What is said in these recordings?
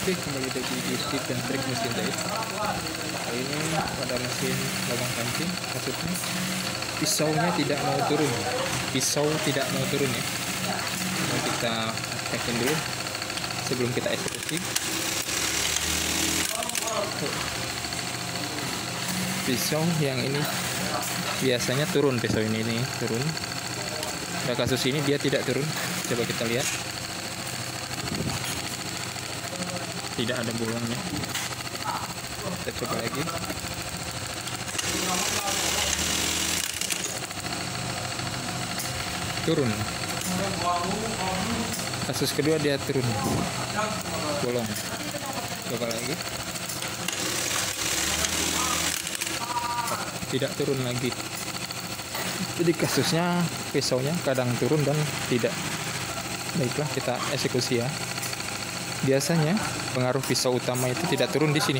Oke, kembali lagi di tip dan trik mesin jahit. Kali ini pada mesin lubang kancing, kasusnya pisaunya tidak mau turun. Pisau tidak mau turun ya. Mau kita tekin dulu sebelum kita eksekusi. Pisau yang ini biasanya turun, pisau ini turun. Pada kasus ini dia tidak turun. Coba kita lihat. Tidak ada bolongnya. Kita coba lagi. Turun. Kasus kedua dia turun. Bolong. Coba lagi. Tidak turun lagi. Jadi kasusnya pisaunya kadang turun dan tidak. Baiklah, kita eksekusi ya. Biasanya pengaruh pisau utama itu tidak turun di sini.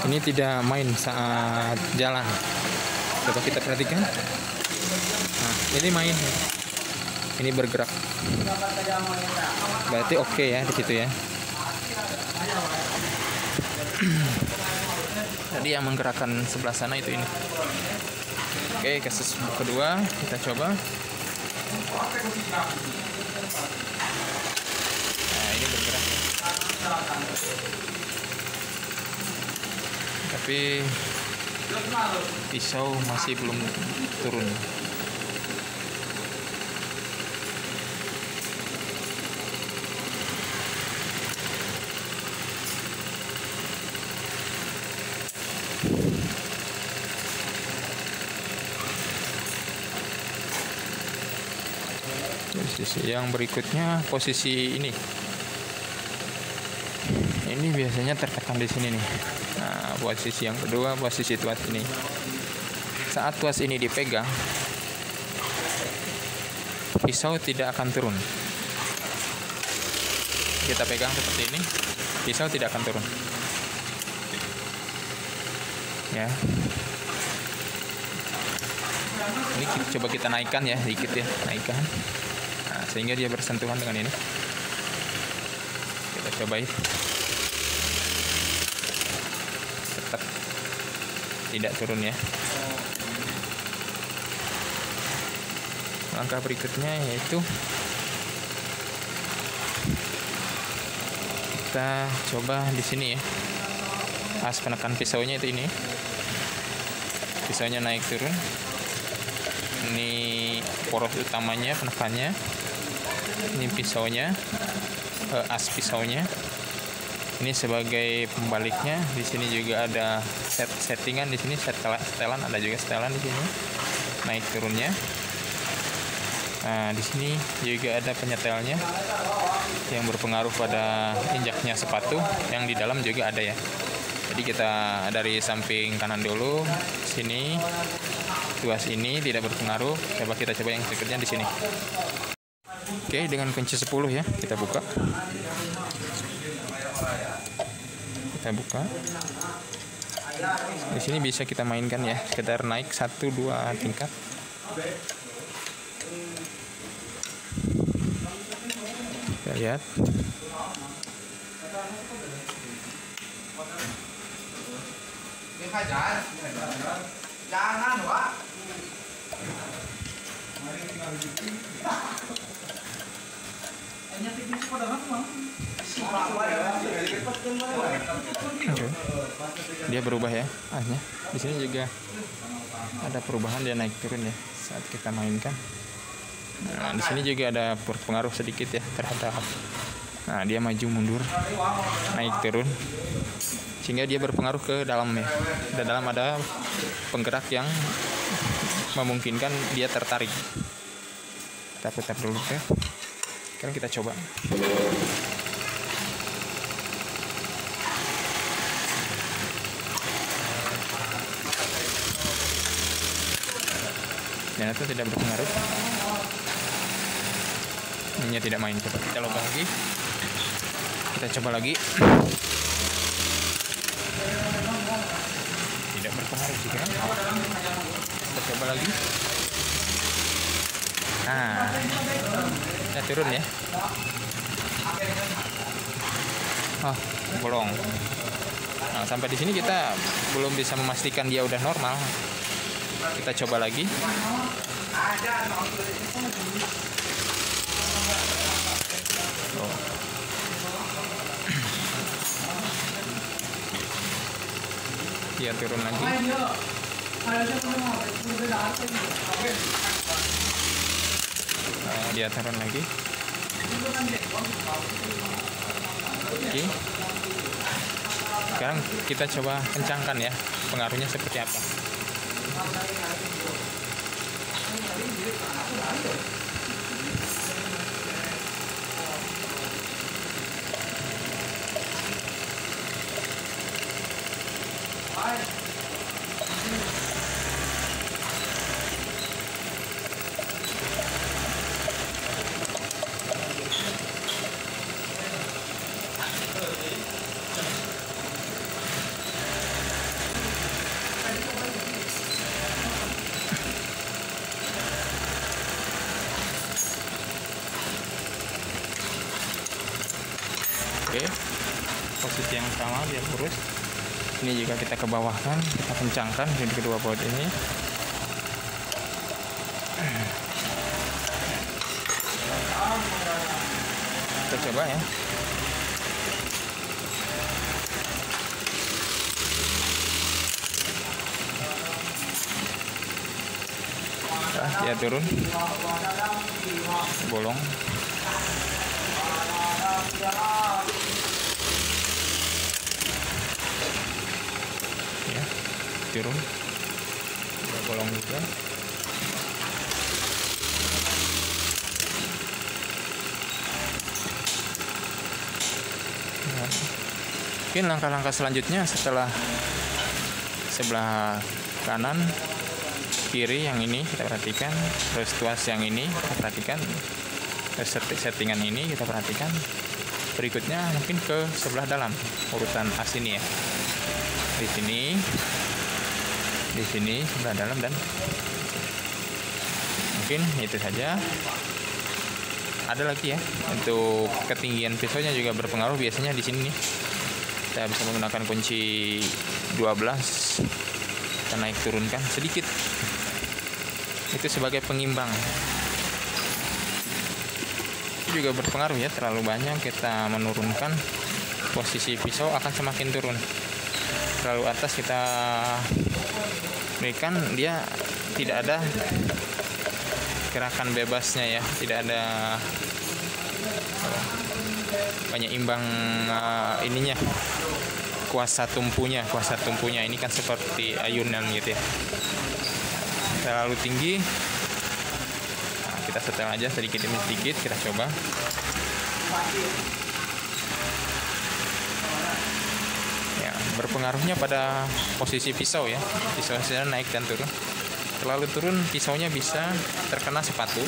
Ini tidak main saat jalan. Coba kita perhatikan. Nah, ini main. Ini bergerak. Berarti oke ya di situ ya. Tadi yang menggerakkan sebelah sana itu ini. Oke, kasus kedua kita coba. Nah, ini bergerak. Tapi pisau masih belum turun. Posisi yang berikutnya, posisi ini biasanya tertekan di sini nih. Nah, posisi yang kedua, posisi tuas ini. Saat tuas ini dipegang, pisau tidak akan turun. Kita pegang seperti ini, pisau tidak akan turun. Ya. Ini coba kita naikkan ya, dikit ya, naikkan. Nah, sehingga dia bersentuhan dengan ini. Kita cobain. Tetap tidak turun ya. Langkah berikutnya yaitu kita coba di sini ya. Pas penekan pisaunya itu ini. Pisaunya naik turun. Ini poros utamanya, penekannya. Ini pisaunya, as pisaunya. Ini sebagai pembaliknya. Di sini juga ada settingan di sini, setelan, ada juga setelan di sini. Naik turunnya. Nah, di sini juga ada penyetelnya yang berpengaruh pada injaknya sepatu. Yang di dalam juga ada ya. Jadi kita dari samping kanan dulu, sini. Tuas ini tidak berpengaruh. Kita coba yang berikutnya di sini. Oke, dengan kunci 10 ya, kita buka. Kita buka. Di sini bisa kita mainkan ya, sekedar naik 1-2 tingkat. Kita lihat. Jangan, Pak. Okay. Dia berubah ya, asnya. Di sini juga ada perubahan, dia naik turun ya saat kita mainkan. Nah, di sini juga ada berpengaruh sedikit ya terhadap. Nah, dia maju mundur, naik turun, sehingga dia berpengaruh ke dalam ya. Di dalam ada penggerak yang memungkinkan dia tertarik. Kita putar dulu ya. Sekarang kita coba. Dan itu tidak berpengaruh. Ininya tidak main. Coba kita coba lagi. Kita coba lagi. Tidak berpengaruh juga. Kita coba lagi. Nah, kita turun ya. bolong. Nah, sampai di sini kita belum bisa memastikan dia udah normal. Kita coba lagi. Dia turun lagi. Dia turun lagi. Oke. Sekarang kita coba kencangkan ya, pengaruhnya seperti apa. Oke, posisi yang sama dia lurus. Ini juga kita ke bawahkan, kita kencangkan di kedua baut ini. Kita coba ya. Nah, dia turun, bolong. Ya, turun, udah bolong juga. Mungkin langkah-langkah selanjutnya setelah sebelah kanan, kiri yang ini kita perhatikan, terus tuas yang ini kita perhatikan, terus settingan ini kita perhatikan. Berikutnya mungkin ke sebelah dalam, urutan as ini ya. Di sini sebelah dalam, dan mungkin itu saja. Ada lagi ya, untuk ketinggian pisaunya juga berpengaruh. Biasanya di sini nih kita bisa menggunakan kunci 12, kita naik turunkan sedikit, itu sebagai pengimbang. Itu juga berpengaruh ya, terlalu banyak kita menurunkan, posisi pisau akan semakin turun. Terlalu atas kita berikan, dia tidak ada gerakan bebasnya ya, tidak ada banyak imbang ininya, kuasa tumpunya ini kan seperti ayunan gitu ya, terlalu tinggi. Nah, kita setel aja sedikit demi sedikit, kita coba. Ya, berpengaruhnya pada posisi pisau ya, pisau saya naik dan turun. Terlalu turun pisaunya bisa terkena sepatu,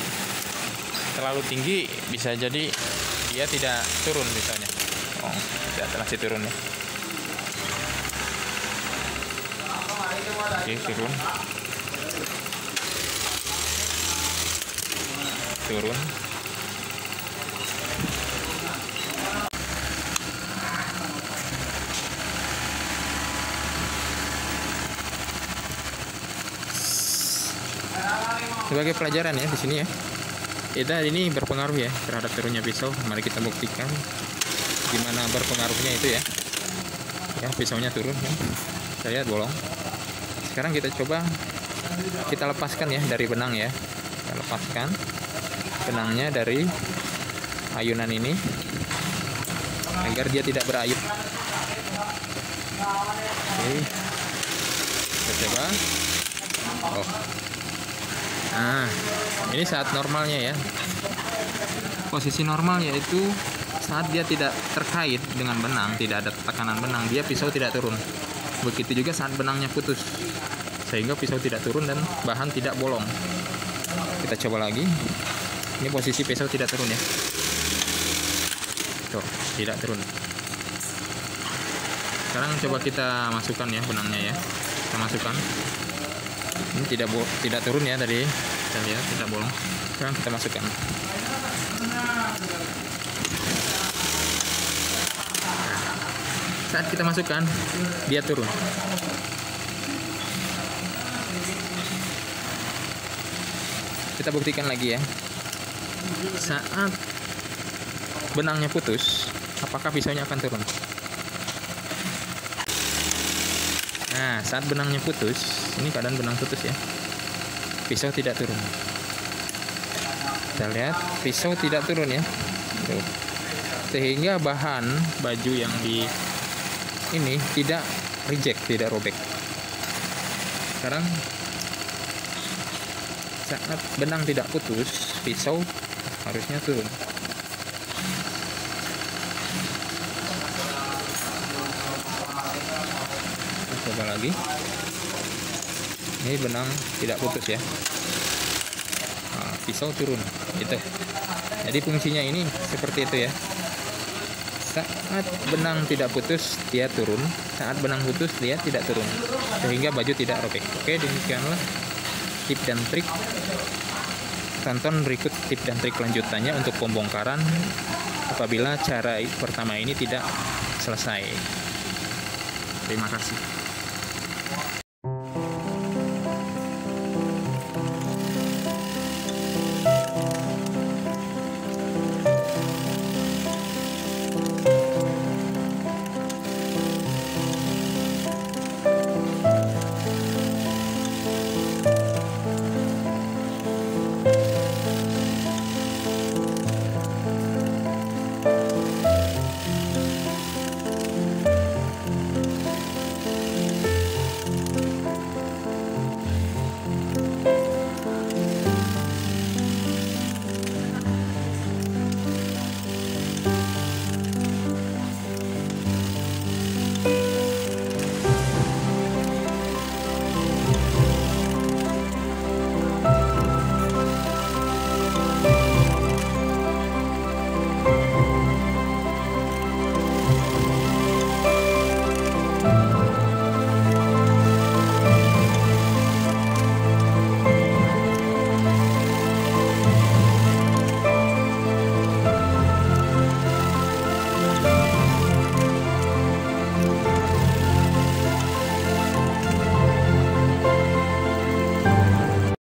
terlalu tinggi bisa jadi dia tidak turun pisaunya. Tidak terlalu turun ya. Oke, turun. Sebagai pelajaran ya di sini ya. Ini berpengaruh ya terhadap turunnya pisau. Mari kita buktikan gimana berpengaruhnya itu ya. Ya, pisaunya turun ya. Kita lihat bolong. Sekarang kita coba kita lepaskan ya dari benang ya. Kita lepaskan benangnya dari ayunan ini agar dia tidak berayun. Oke. Kita coba. Nah, ini saat normalnya ya. Posisi normal yaitu saat dia tidak terkait dengan benang, tidak ada tekanan benang, dia pisau tidak turun. Begitu juga saat benangnya putus, sehingga pisau tidak turun dan bahan tidak bolong. Kita coba lagi. Ini posisi pisau tidak turun ya. Tuh, tidak turun. Sekarang coba kita masukkan ya benangnya ya. Kita masukkan. Ini tidak turun ya tadi. Kita lihat tidak bolong. Sekarang kita masukkan. Nah, Saat kita masukkan, dia turun. Kita buktikan lagi ya. Saat benangnya putus, apakah pisaunya akan turun? Nah, saat benangnya putus, ini keadaan benang putus ya. Pisau tidak turun. Kita lihat, pisau tidak turun ya. Tuh. Sehingga bahan baju yang di ini tidak reject, tidak robek. Sekarang saat benang tidak putus, pisau harusnya turun. Coba lagi. Ini benang tidak putus ya. Nah, pisau turun. Itu. Jadi fungsinya ini seperti itu ya. Saat benang tidak putus, dia turun. Saat benang putus, dia tidak turun. Sehingga baju tidak robek. Oke, demikianlah tip dan trik. Tonton berikut tip dan trik lanjutannya untuk pembongkaran apabila cara pertama ini tidak selesai. Terima kasih.